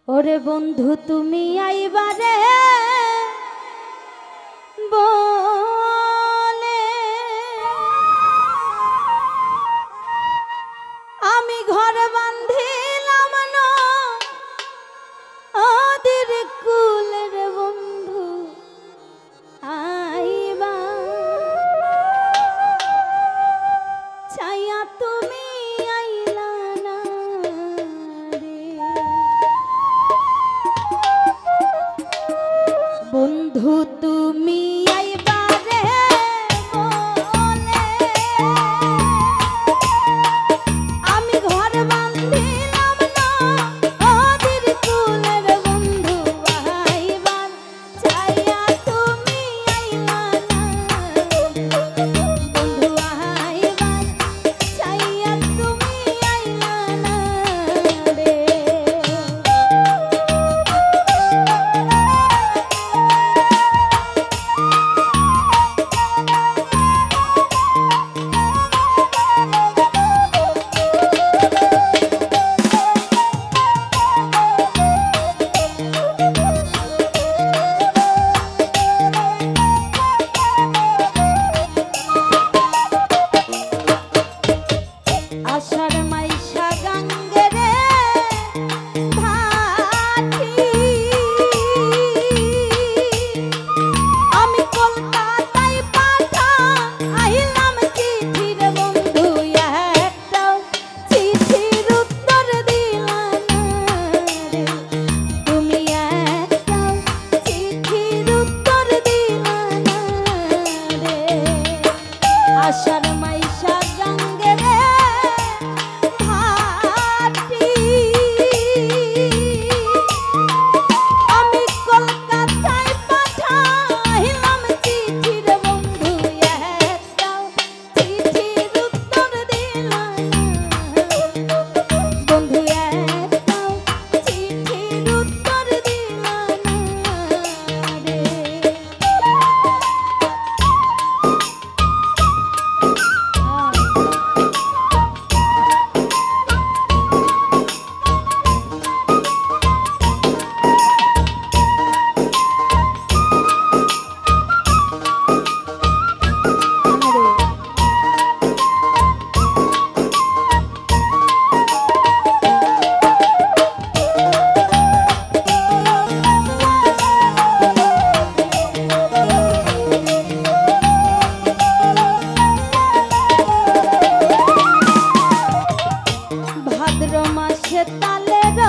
ওরে বন্ধু তুমি আইবারে বলে আমি ঘর বাঁধিলাম না ওদের কুলের বন্ধু আইবা ছায়া তুমি আইলা না রে বন্ধু তুমি আইবারে বলে আমি ঘর বাঁধিলাম না ওদের কুলের বন্ধু আইবার ছায়া তুমি আইলা না বন্ধু আইবার ছায়া তুমি আইলা না রে আষাঢ় মাইশা গঙ্গে রে ভাটি আমি কলকাতায় পাঠা আইলাম চিঠির বন্ধু একটাও চিঠির উত্তর দিলা না রে তুমি একটাও চিঠির উত্তর দিলা না রে আষাঢ় মাইশা গঙ্গে রে আমি কলকাতায় পাঠাইলাম চিঠির বন্ধু একটাও চিঠির উত্তর দিলা না বন্ধু একটাও চিঠির উত্তর দিলা না রে ভাদ্র মাসে তালের